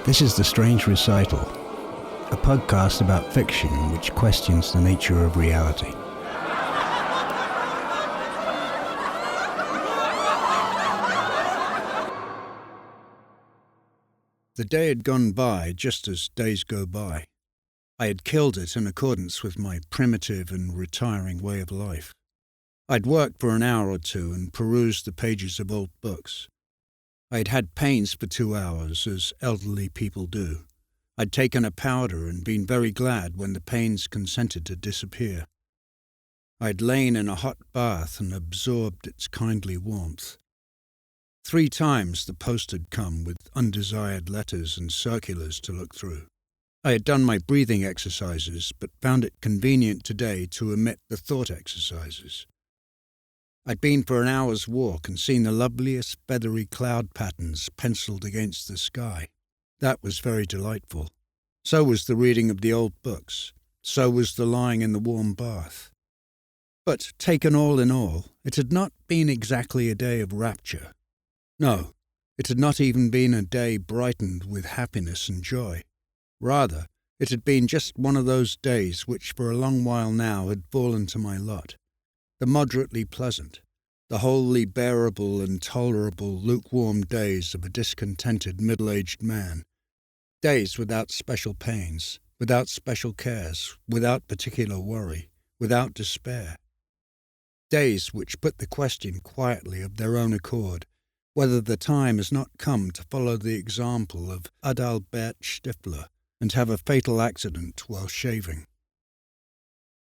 This is The Strange Recital, a podcast about fiction which questions the nature of reality. The day had gone by just as days go by. I had killed it in accordance with my primitive and retiring way of life. I'd worked for an hour or two and perused the pages of old books. I'd had pains for 2 hours, as elderly people do. I'd taken a powder and been very glad when the pains consented to disappear. I'd lain in a hot bath and absorbed its kindly warmth. 3 times the post had come with undesired letters and circulars to look through. I had done my breathing exercises, but found it convenient today to omit the thought exercises. I'd been for an hour's walk and seen the loveliest feathery cloud patterns penciled against the sky. That was very delightful. So was the reading of the old books. So was the lying in the warm bath. But, taken all in all, it had not been exactly a day of rapture. No, it had not even been a day brightened with happiness and joy. Rather, it had been just one of those days which for a long while now had fallen to my lot. The moderately pleasant, the wholly bearable and tolerable lukewarm days of a discontented middle-aged man. Days without special pains, without special cares, without particular worry, without despair. Days which put the question quietly of their own accord, whether the time has not come to follow the example of Adalbert Stifler and have a fatal accident while shaving.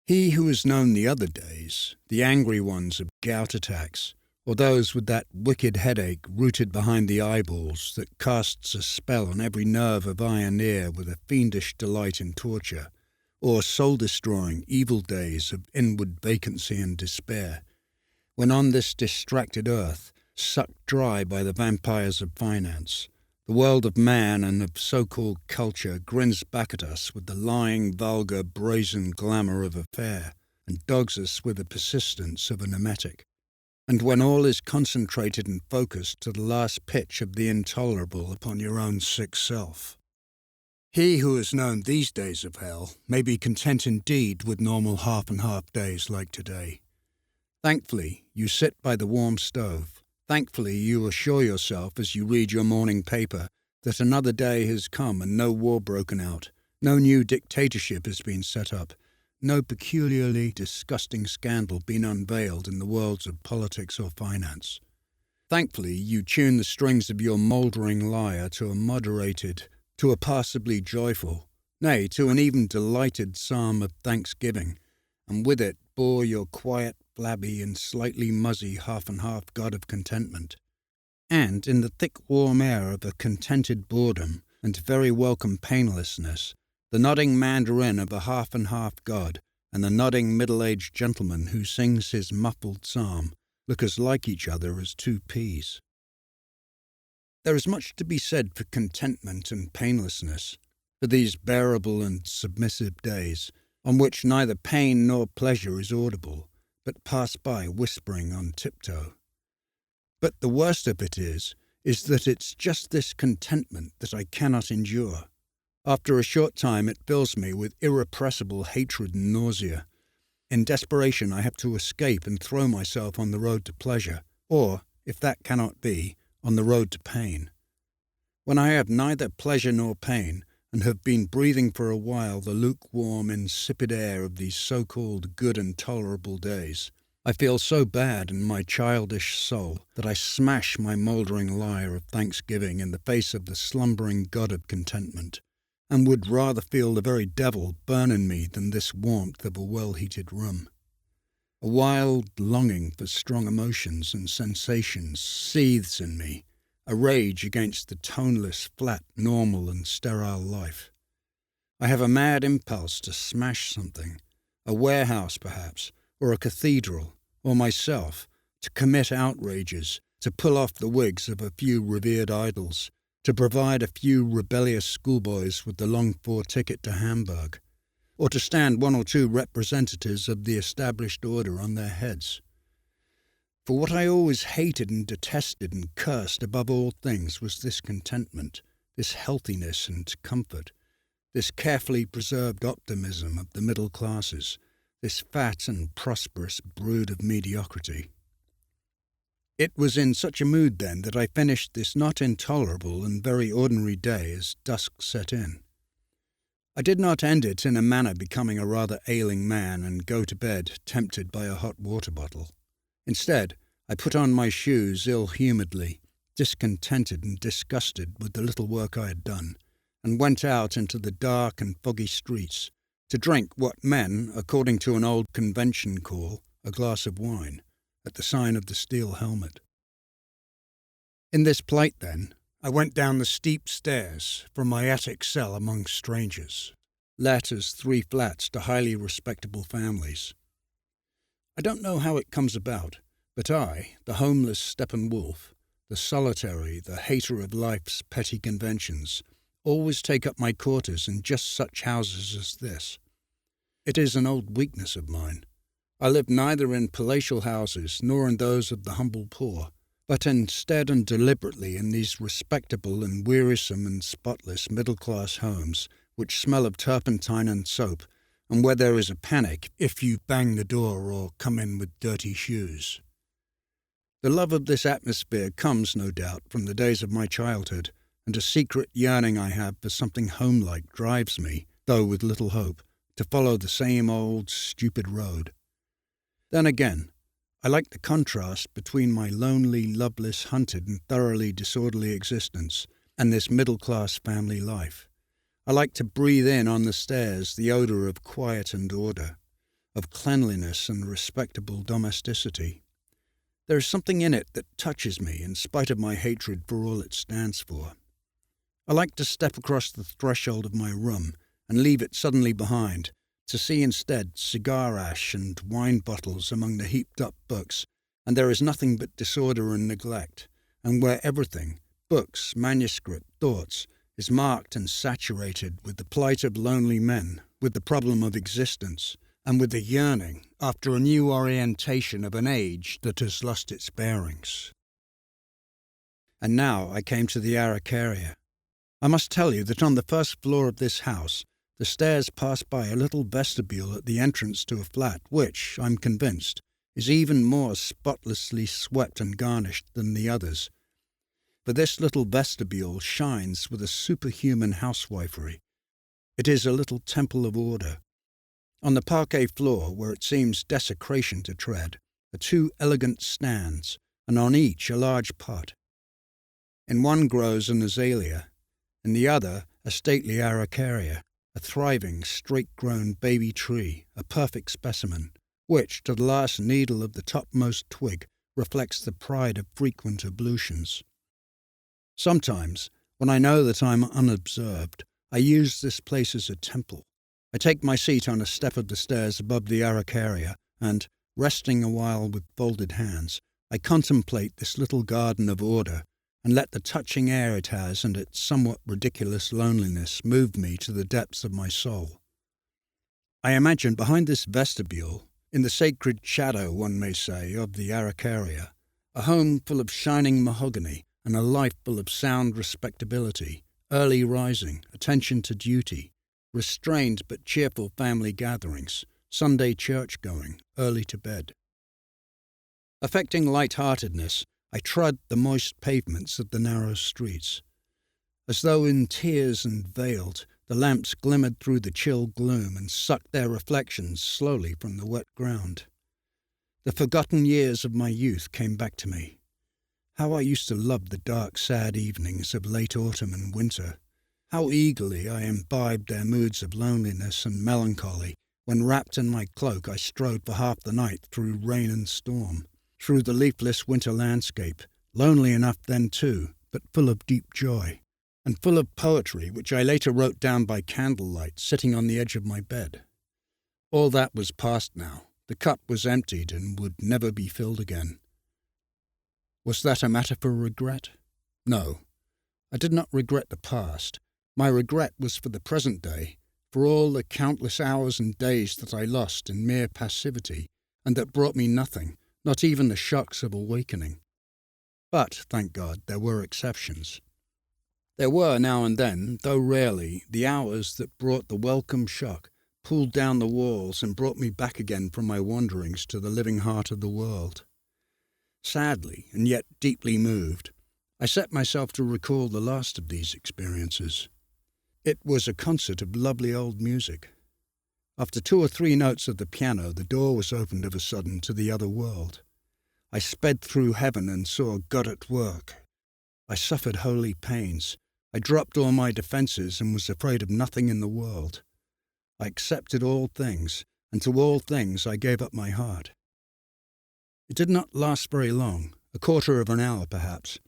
He who has known the other days, the angry ones of gout attacks, or those with that wicked headache rooted behind the eyeballs that casts a spell on every nerve of eye and ear with a fiendish delight in torture, or soul-destroying evil days of inward vacancy and despair, when on this distracted earth, sucked dry by the vampires of finance, the world of man and of so-called culture grins back at us with the lying, vulgar, brazen glamour of affair, and dogs us with the persistence of an emetic. And when all is concentrated and focused to the last pitch of the intolerable upon your own sick self. He who has known these days of hell may be content indeed with normal half-and-half days like today. Thankfully, you sit by the warm stove. Thankfully, you assure yourself as you read your morning paper that another day has come and no war broken out, no new dictatorship has been set up, no peculiarly disgusting scandal been unveiled in the worlds of politics or finance. Thankfully, you tune the strings of your mouldering lyre to a moderated, to a passably joyful, nay, to an even delighted psalm of thanksgiving, and with it bore your quiet, flabby and slightly muzzy half-and-half god of contentment. And in the thick warm air of a contented boredom and very welcome painlessness, the nodding mandarin of a half-and-half god and the nodding middle-aged gentleman who sings his muffled psalm look as like each other as 2 peas. There is much to be said for contentment and painlessness, for these bearable and submissive days, on which neither pain nor pleasure is audible, but pass by whispering on tiptoe. But the worst of it is that it's just this contentment that I cannot endure. After a short time it fills me with irrepressible hatred and nausea. In desperation I have to escape and throw myself on the road to pleasure, or, if that cannot be, on the road to pain. When I have neither pleasure nor pain, and have been breathing for a while the lukewarm, insipid air of these so-called good and tolerable days, I feel so bad in my childish soul that I smash my mouldering lyre of thanksgiving in the face of the slumbering god of contentment, and would rather feel the very devil burn in me than this warmth of a well-heated room. A wild longing for strong emotions and sensations seethes in me, a rage against the toneless, flat, normal and sterile life. I have a mad impulse to smash something, a warehouse perhaps, or a cathedral, or myself, to commit outrages, to pull off the wigs of a few revered idols, to provide a few rebellious schoolboys with the longed-for ticket to Hamburg, or to stand 1 or 2 representatives of the established order on their heads. For what I always hated and detested and cursed above all things was this contentment, this healthiness and comfort, this carefully preserved optimism of the middle classes, this fat and prosperous brood of mediocrity. It was in such a mood, then, that I finished this not intolerable and very ordinary day as dusk set in. I did not end it in a manner becoming a rather ailing man and go to bed tempted by a hot water bottle. Instead, I put on my shoes ill-humouredly, discontented and disgusted with the little work I had done, and went out into the dark and foggy streets to drink what men, according to an old convention, call a glass of wine, at the sign of the steel helmet. In this plight, then, I went down the steep stairs from my attic cell among strangers, let as 3 flats to highly respectable families. I don't know how it comes about, but I, the homeless Steppenwolf, the solitary, the hater of life's petty conventions, always take up my quarters in just such houses as this. It is an old weakness of mine. I live neither in palatial houses nor in those of the humble poor, but instead and deliberately in these respectable and wearisome and spotless middle-class homes which smell of turpentine and soap, and where there is a panic if you bang the door or come in with dirty shoes. The love of this atmosphere comes, no doubt, from the days of my childhood, and a secret yearning I have for something homelike drives me, though with little hope, to follow the same old, stupid road. Then again, I like the contrast between my lonely, loveless, hunted and thoroughly disorderly existence and this middle-class family life. I like to breathe in on the stairs the odour of quiet and order, of cleanliness and respectable domesticity. There is something in it that touches me in spite of my hatred for all it stands for. I like to step across the threshold of my room and leave it suddenly behind, to see instead cigar ash and wine bottles among the heaped-up books, and there is nothing but disorder and neglect, and where everything, books, manuscript, thoughts, is marked and saturated with the plight of lonely men, with the problem of existence, and with the yearning after a new orientation of an age that has lost its bearings. And now I came to the Araucaria. I must tell you that on the first floor of this house, the stairs pass by a little vestibule at the entrance to a flat which, I'm convinced, is even more spotlessly swept and garnished than the others. For this little vestibule shines with a superhuman housewifery. It is a little temple of order. On the parquet floor, where it seems desecration to tread, are 2 elegant stands, and on each a large pot. In one grows an azalea, in the other a stately araucaria, a thriving, straight-grown baby tree, a perfect specimen, which, to the last needle of the topmost twig, reflects the pride of frequent ablutions. Sometimes, when I know that I am unobserved, I use this place as a temple. I take my seat on a step of the stairs above the araucaria, and, resting a while with folded hands, I contemplate this little garden of order, and let the touching air it has and its somewhat ridiculous loneliness move me to the depths of my soul. I imagine behind this vestibule, in the sacred shadow, one may say, of the araucaria, a home full of shining mahogany and a life full of sound respectability, early rising, attention to duty, restrained but cheerful family gatherings, Sunday church-going, early to bed. Affecting lightheartedness, I trod the moist pavements of the narrow streets. As though in tears and veiled, the lamps glimmered through the chill gloom and sucked their reflections slowly from the wet ground. The forgotten years of my youth came back to me. How I used to love the dark, sad evenings of late autumn and winter. How eagerly I imbibed their moods of loneliness and melancholy when, wrapped in my cloak, I strode for half the night through rain and storm, through the leafless winter landscape, lonely enough then too, but full of deep joy, and full of poetry which I later wrote down by candlelight, sitting on the edge of my bed. All that was past now. The cup was emptied and would never be filled again. Was that a matter for regret? No. I did not regret the past. My regret was for the present day, for all the countless hours and days that I lost in mere passivity, and that brought me nothing, not even the shocks of awakening. But, thank God, there were exceptions. There were now and then, though rarely, the hours that brought the welcome shock, pulled down the walls and brought me back again from my wanderings to the living heart of the world. Sadly, and yet deeply moved, I set myself to recall the last of these experiences. It was a concert of lovely old music. After 2 or 3 notes of the piano, the door was opened of a sudden to the other world. I sped through heaven and saw God at work. I suffered holy pains. I dropped all my defences and was afraid of nothing in the world. I accepted all things, and to all things I gave up my heart. It did not last very long, a quarter of an hour perhaps,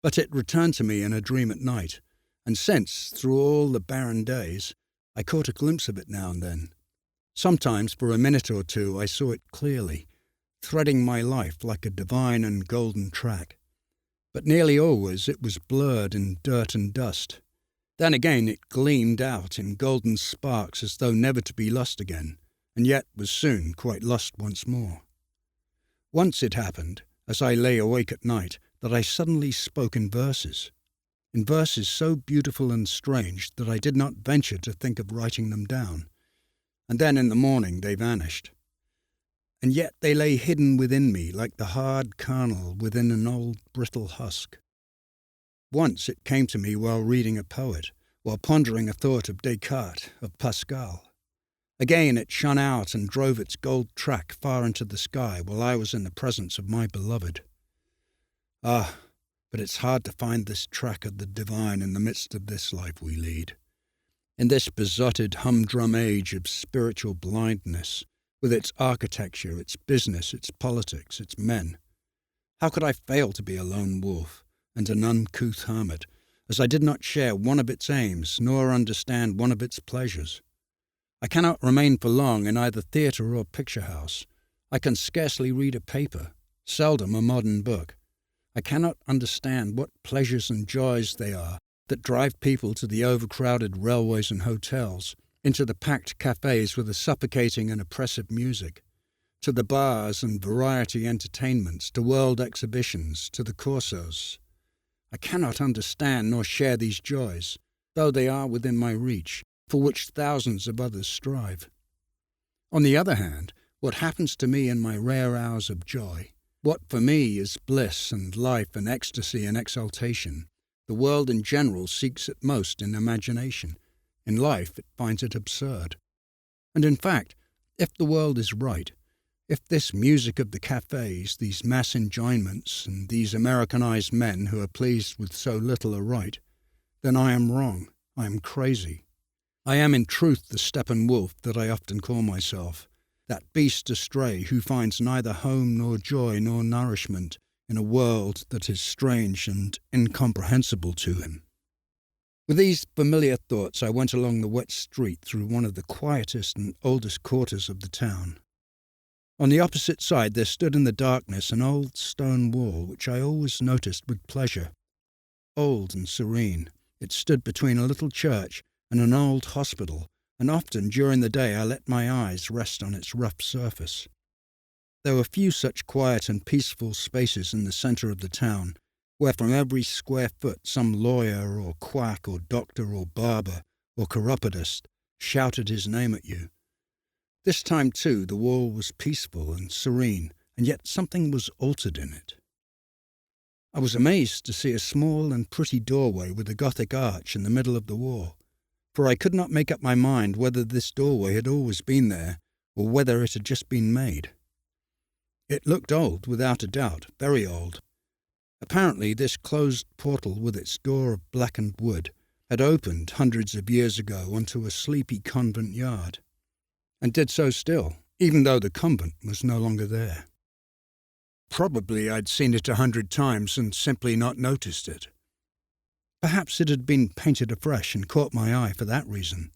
but it returned to me in a dream at night, and since, through all the barren days, I caught a glimpse of it now and then. Sometimes, for a minute or two, I saw it clearly, threading my life like a divine and golden track. But nearly always it was blurred in dirt and dust. Then again it gleamed out in golden sparks as though never to be lost again, and yet was soon quite lost once more. Once it happened, as I lay awake at night, that I suddenly spoke in verses so beautiful and strange that I did not venture to think of writing them down, and then in the morning they vanished. And yet they lay hidden within me like the hard kernel within an old brittle husk. Once it came to me while reading a poet, while pondering a thought of Descartes, of Pascal. Again it shone out and drove its gold track far into the sky while I was in the presence of my beloved. Ah, but it's hard to find this track of the divine in the midst of this life we lead. In this besotted humdrum age of spiritual blindness, with its architecture, its business, its politics, its men. How could I fail to be a lone wolf and an uncouth hermit, as I did not share one of its aims, nor understand one of its pleasures? I cannot remain for long in either theatre or picture-house. I can scarcely read a paper, seldom a modern book. I cannot understand what pleasures and joys they are that drive people to the overcrowded railways and hotels, into the packed cafes with the suffocating and oppressive music, to the bars and variety entertainments, to world exhibitions, to the Corsos. I cannot understand nor share these joys, though they are within my reach, for which thousands of others strive. On the other hand, what happens to me in my rare hours of joy, what for me is bliss and life and ecstasy and exaltation, the world in general seeks it most in imagination. In life it finds it absurd. And in fact, if the world is right, if this music of the cafes, these mass enjoyments, and these Americanized men who are pleased with so little are right, then I am wrong, I am crazy. I am in truth the Steppenwolf that I often call myself, that beast astray who finds neither home nor joy nor nourishment in a world that is strange and incomprehensible to him. With these familiar thoughts I went along the wet street through one of the quietest and oldest quarters of the town. On the opposite side there stood in the darkness an old stone wall which I always noticed with pleasure. Old and serene, it stood between a little church and an old hospital, and often during the day I let my eyes rest on its rough surface. There were few such quiet and peaceful spaces in the centre of the town, where from every square foot some lawyer or quack or doctor or barber or chiropodist shouted his name at you. This time, too, the wall was peaceful and serene, and yet something was altered in it. I was amazed to see a small and pretty doorway with a Gothic arch in the middle of the wall, for I could not make up my mind whether this doorway had always been there, or whether it had just been made. It looked old, without a doubt, very old. Apparently this closed portal with its door of blackened wood had opened hundreds of years ago onto a sleepy convent yard, and did so still, even though the convent was no longer there. Probably I'd seen it 100 times and simply not noticed it. Perhaps it had been painted afresh and caught my eye for that reason.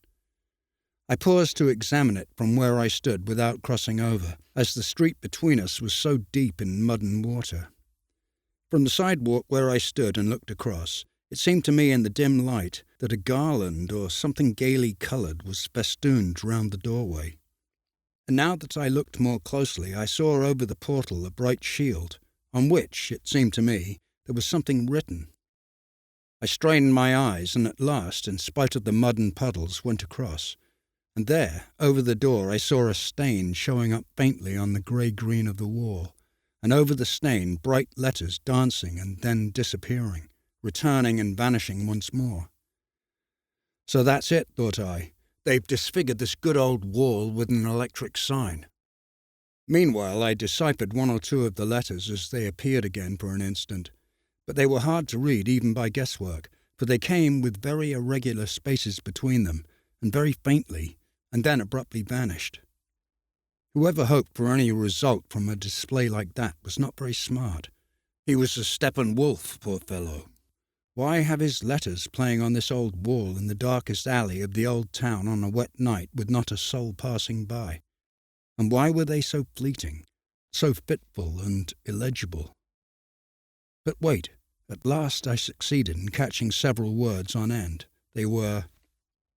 I paused to examine it from where I stood without crossing over, as the street between us was so deep in mud and water. From the sidewalk where I stood and looked across, it seemed to me in the dim light that a garland or something gaily coloured was festooned round the doorway. And now that I looked more closely, I saw over the portal a bright shield, on which, it seemed to me, there was something written. I strained my eyes and at last, in spite of the mud and puddles, went across. And there, over the door, I saw a stain showing up faintly on the grey-green of the wall, and over the stain bright letters dancing and then disappearing, returning and vanishing once more. So that's it, thought I. They've disfigured this good old wall with an electric sign. Meanwhile, I deciphered one or two of the letters as they appeared again for an instant, but they were hard to read even by guesswork, for they came with very irregular spaces between them, and very faintly, and then abruptly vanished. Whoever hoped for any result from a display like that was not very smart. He was a Steppenwolf, poor fellow. Why have his letters playing on this old wall in the darkest alley of the old town on a wet night with not a soul passing by? And why were they so fleeting, so fitful and illegible? But wait, at last I succeeded in catching several words on end. They were,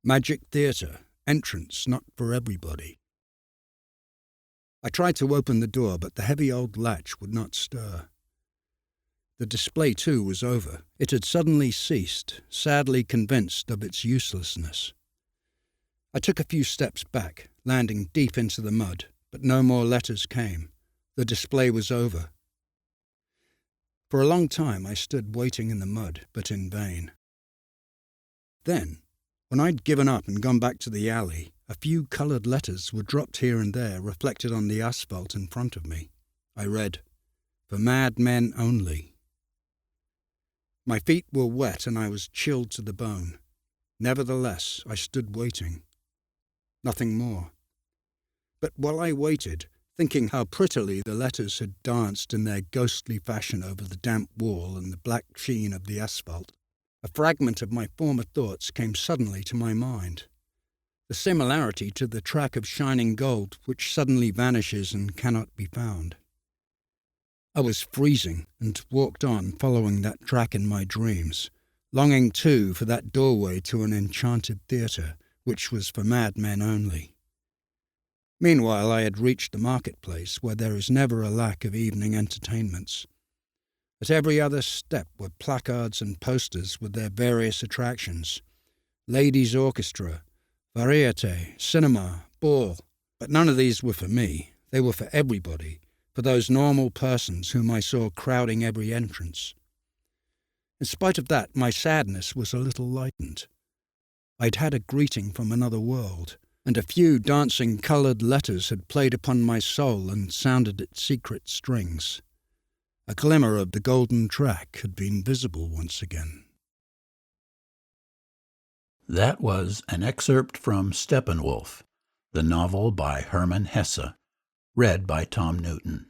Magic Theatre, entrance not for everybody. I tried to open the door, but the heavy old latch would not stir. The display, too, was over. It had suddenly ceased, sadly convinced of its uselessness. I took a few steps back, landing deep into the mud, but no more letters came. The display was over. For a long time I stood waiting in the mud, but in vain. Then, when I'd given up and gone back to the alley, a few coloured letters were dropped here and there, reflected on the asphalt in front of me. I read, For madmen only. My feet were wet and I was chilled to the bone. Nevertheless, I stood waiting. Nothing more. But while I waited, thinking how prettily the letters had danced in their ghostly fashion over the damp wall and the black sheen of the asphalt, a fragment of my former thoughts came suddenly to my mind. The similarity to the track of shining gold which suddenly vanishes and cannot be found. I was freezing and walked on following that track in my dreams, longing too for that doorway to an enchanted theatre, which was for madmen only. Meanwhile I had reached the marketplace, where there is never a lack of evening entertainments. At every other step were placards and posters with their various attractions. Ladies' orchestra, variete, cinema, ball. But none of these were for me. They were for everybody, for those normal persons whom I saw crowding every entrance. In spite of that, my sadness was a little lightened. I'd had a greeting from another world, and a few dancing coloured letters had played upon my soul and sounded its secret strings. A glimmer of the golden track had been visible once again. That was an excerpt from Steppenwolf, the novel by Hermann Hesse, read by Tom Newton.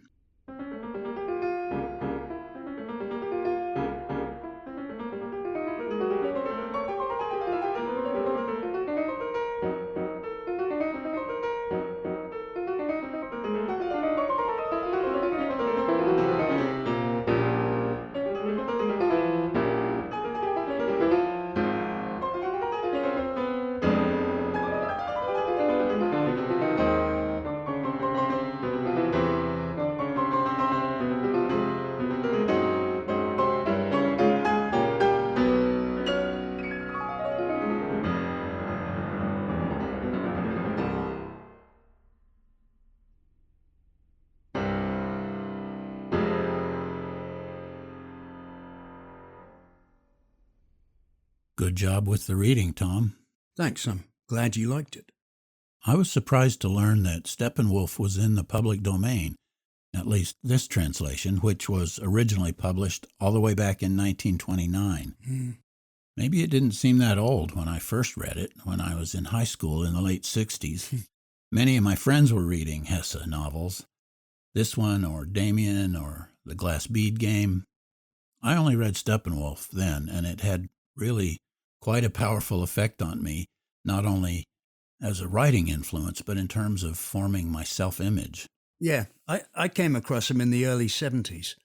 Good job with the reading, Tom. Thanks, I'm glad you liked it. I was surprised to learn that Steppenwolf was in the public domain, at least this translation, which was originally published all the way back in 1929. Maybe it didn't seem that old when I first read it, when I was in high school in the late 60s. Many of my friends were reading Hesse novels, this one or Damien or The Glass Bead Game. I only read Steppenwolf then, and it had really quite a powerful effect on me, not only as a writing influence, but in terms of forming my self-image. Yeah, I came across him in the early 70s.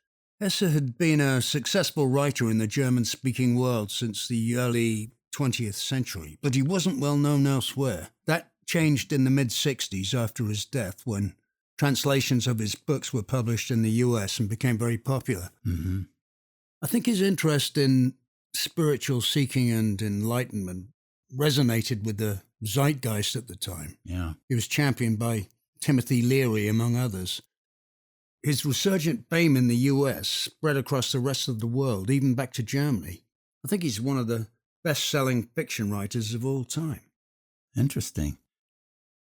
Hesse had been a successful writer in the German-speaking world since the early 20th century, but he wasn't well known elsewhere. That changed in the mid-60s after his death, when translations of his books were published in the US and became very popular. Mm-hmm. I think his interest in spiritual seeking and enlightenment resonated with the zeitgeist at the time. Yeah. He was championed by Timothy Leary, among others. His resurgent fame in the US spread across the rest of the world, even back to Germany. I think he's one of the best-selling fiction writers of all time. Interesting.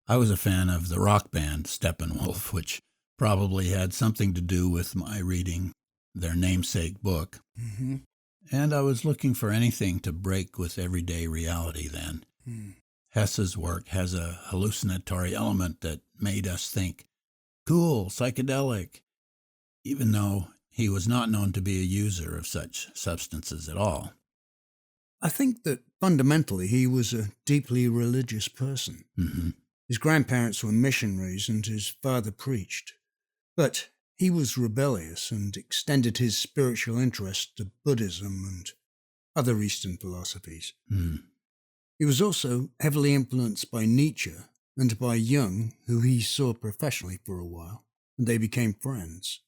I was a fan of the rock band Steppenwolf, which probably had something to do with my reading their namesake book. Mm-hmm. And I was looking for anything to break with everyday reality then. Hesse's work has a hallucinatory element that made us think, cool, psychedelic, even though he was not known to be a user of such substances at all. I think that fundamentally he was a deeply religious person. Mm-hmm. His grandparents were missionaries and his father preached. But he was rebellious and extended his spiritual interest to Buddhism and other Eastern philosophies. Mm. He was also heavily influenced by Nietzsche and by Jung, who he saw professionally for a while, and they became friends.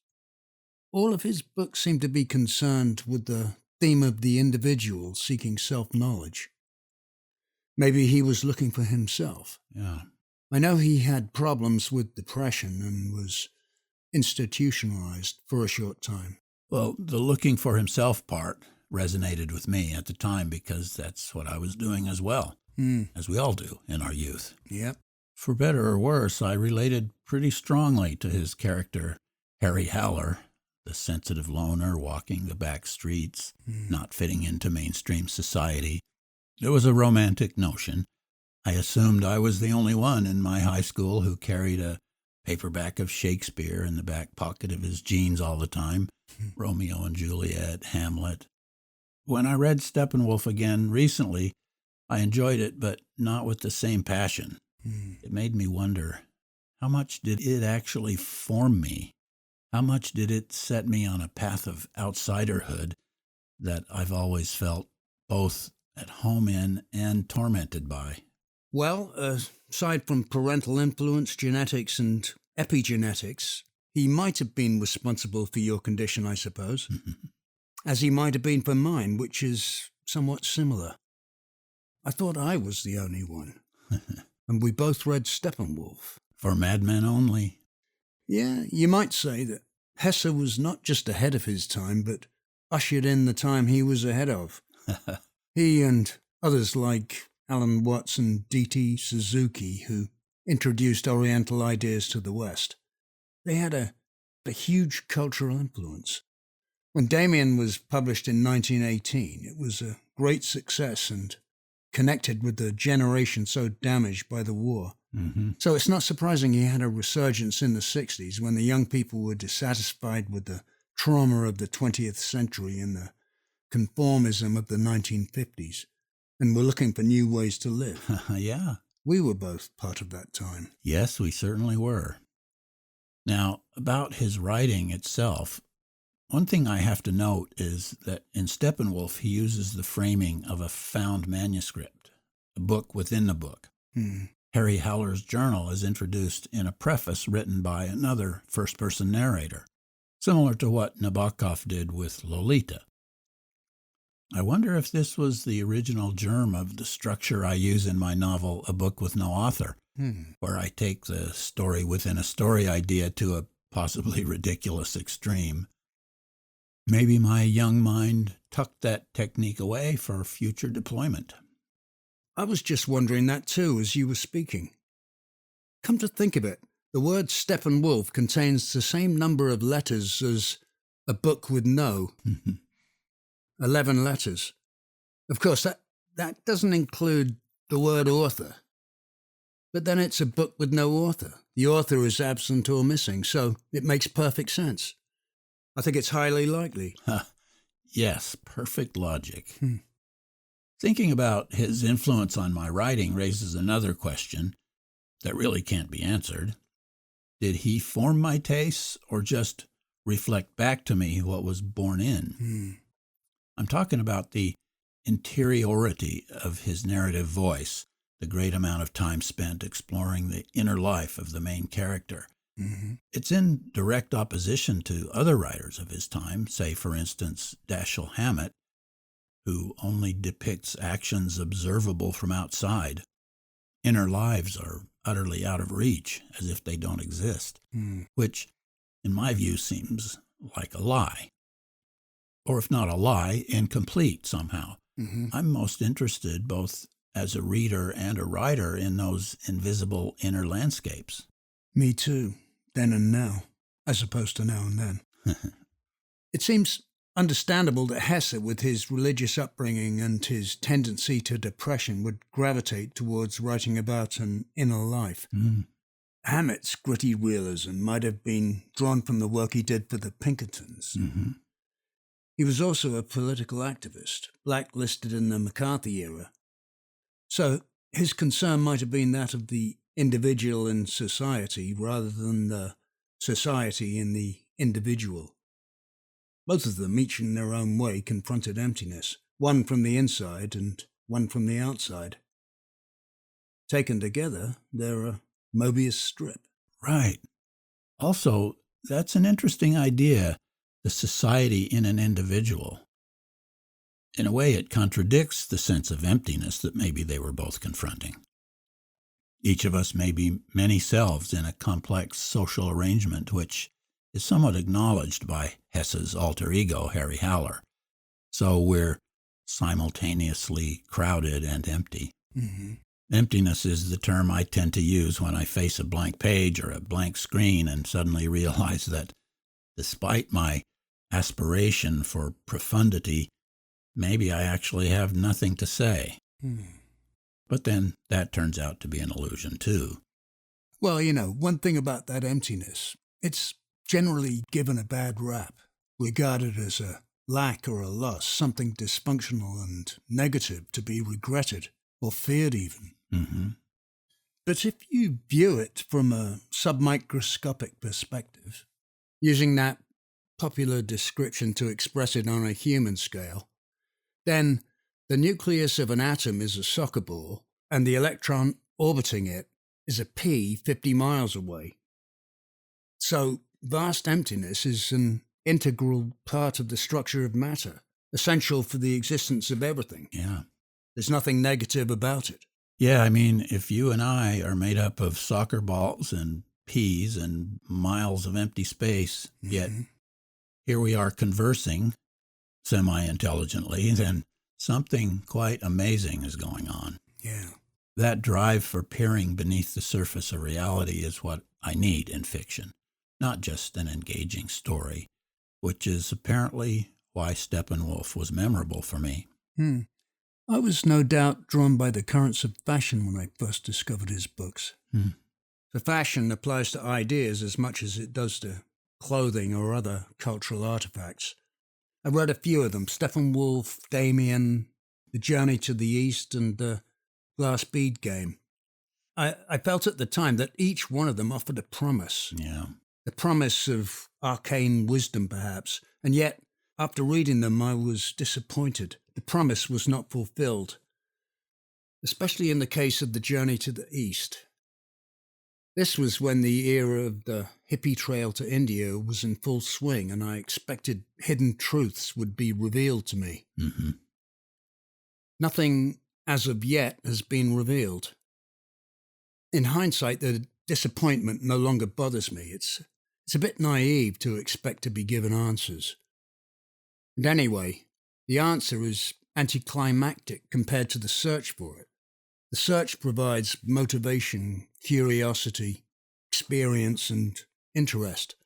All of his books seem to be concerned with the theme of the individual seeking self-knowledge. Maybe he was looking for himself. Yeah. I know he had problems with depression and was institutionalized for a short time. Well, the looking for himself part resonated with me at the time because that's what I was doing as well, as we all do in our youth. Yep. For better or worse, I related pretty strongly to his character, Harry Haller, the sensitive loner walking the back streets, not fitting into mainstream society. There was a romantic notion. I assumed I was the only one in my high school who carried a paperback of Shakespeare in the back pocket of his jeans all the time, Romeo and Juliet, Hamlet. When I read Steppenwolf again recently, I enjoyed it, but not with the same passion. It made me wonder, how much did it actually form me? How much did it set me on a path of outsiderhood that I've always felt both at home in and tormented by? Well, aside from parental influence, genetics, and epigenetics, he might have been responsible for your condition, I suppose, as he might have been for mine, which is somewhat similar. I thought I was the only one, and we both read Steppenwolf. For madmen only. Yeah, you might say that Hesse was not just ahead of his time, but ushered in the time he was ahead of. He and others like Alan Watts and D.T. Suzuki, who introduced Oriental ideas to the West, they had a huge cultural influence. When Damien was published in 1918, it was a great success and connected with the generation so damaged by the war. So it's not surprising he had a resurgence in the 60s when the young people were dissatisfied with the trauma of the 20th century and the conformism of the 1950s, and were looking for new ways to live. Yeah. We were both part of that time. Yes, we certainly were. Now, about his writing itself, one thing I have to note is that in Steppenwolf he uses the framing of a found manuscript, a book within the book. Harry Haller's journal is introduced in a preface written by another first-person narrator, similar to what Nabokov did with Lolita. I wonder if this was the original germ of the structure I use in my novel A Book with No Author, where I take the story within a story idea to a possibly ridiculous extreme. Maybe my young mind tucked that technique away for future deployment. I was just wondering that too as you were speaking. Come to think of it, the word Steppenwolf contains the same number of letters as A Book with No. 11 letters. Of course, that doesn't include the word author. But then it's a book with no author. The author is absent or missing, so it makes perfect sense. I think it's highly likely. Yes, perfect logic. Thinking about his influence on my writing raises another question that really can't be answered. Did he form my tastes or just reflect back to me what was born in? I'm talking about the interiority of his narrative voice, the great amount of time spent exploring the inner life of the main character. It's in direct opposition to other writers of his time, say, for instance, Dashiell Hammett, who only depicts actions observable from outside. Inner lives are utterly out of reach, as if they don't exist, which, in my view, seems like a lie. Or if not a lie, incomplete somehow. I'm most interested, both as a reader and a writer, in those invisible inner landscapes. Me too, then and now, as opposed to now and then. It seems understandable that Hesse, with his religious upbringing and his tendency to depression, would gravitate towards writing about an inner life. Hammett's gritty realism might have been drawn from the work he did for the Pinkertons. He was also a political activist, blacklisted in the McCarthy era. So his concern might have been that of the individual in society rather than the society in the individual. Both of them, each in their own way, confronted emptiness, one from the inside and one from the outside. Taken together, they're a Mobius strip. Right. Also, that's an interesting idea, the society in an individual. In a way, it contradicts the sense of emptiness that maybe they were both confronting. Each of us may be many selves in a complex social arrangement, which is somewhat acknowledged by Hesse's alter ego, Harry Howler. So we're simultaneously crowded and empty. Emptiness is the term I tend to use when I face a blank page or a blank screen and suddenly realize that, despite my aspiration for profundity, maybe I actually have nothing to say. But then that turns out to be an illusion too. Well, one thing about that emptiness, it's generally given a bad rap, regarded as a lack or a loss, something dysfunctional and negative to be regretted or feared even. But if you view it from a submicroscopic perspective, using that popular description to express it on a human scale, then the nucleus of an atom is a soccer ball and the electron orbiting it is a pea 50 miles away. So vast emptiness is an integral part of the structure of matter, essential for the existence of everything. Yeah. There's nothing negative about it. Yeah, I mean, if you and I are made up of soccer balls and peas and miles of empty space, yet here we are conversing semi-intelligently, then something quite amazing is going on. Yeah. That drive for peering beneath the surface of reality is what I need in fiction, not just an engaging story, which is apparently why Steppenwolf was memorable for me. I was no doubt drawn by the currents of fashion when I first discovered his books. The fashion applies to ideas as much as it does to clothing or other cultural artifacts. I read a few of them: Steppenwolf, Damien, The Journey to the East, and The Glass Bead Game. I felt at the time that each one of them offered a promise. Yeah. The promise of arcane wisdom, perhaps, and yet, after reading them, I was disappointed. The promise was not fulfilled, especially in the case of The Journey to the East. This was when the era of the hippie trail to India was in full swing, and I expected hidden truths would be revealed to me. Nothing, as of yet, has been revealed. In hindsight, the disappointment no longer bothers me. It's a bit naive to expect to be given answers. And anyway, the answer is anticlimactic compared to the search for it. The search provides motivation, curiosity, experience, and interest.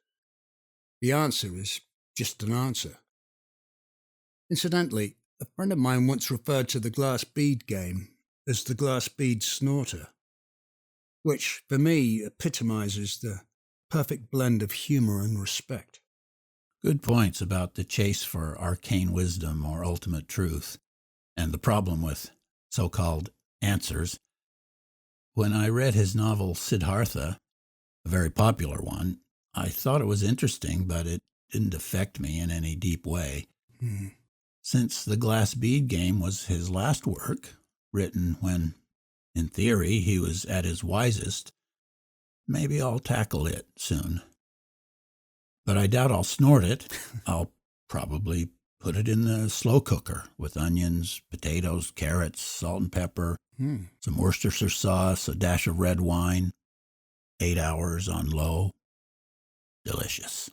The answer is just an answer. Incidentally, a friend of mine once referred to the glass bead game as the glass bead snorter, which, for me, epitomizes the perfect blend of humor and respect. Good points about the chase for arcane wisdom or ultimate truth, and the problem with so-called answers. When I read his novel Siddhartha, a very popular one, I thought it was interesting, but it didn't affect me in any deep way. Since The Glass Bead Game was his last work, written when, in theory, he was at his wisest, maybe I'll tackle it soon. But I doubt I'll snort it. I'll probably Put it in the slow cooker with onions, potatoes, carrots, salt and pepper, some Worcestershire sauce, a dash of red wine. 8 hours on low. Delicious.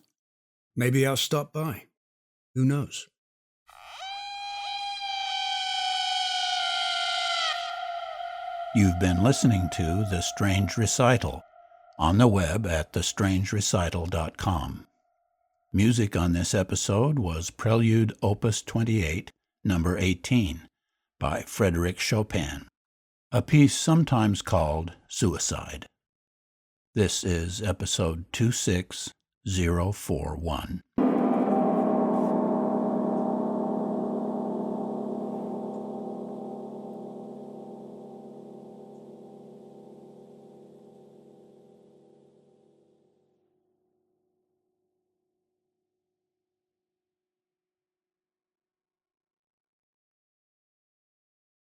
Maybe I'll stop by. Who knows? You've been listening to The Strange Recital on the web at thestrangerecital.com. Music on this episode was Prelude Opus 28, number 18, by Frédéric Chopin, a piece sometimes called Suicide. This is episode 26041.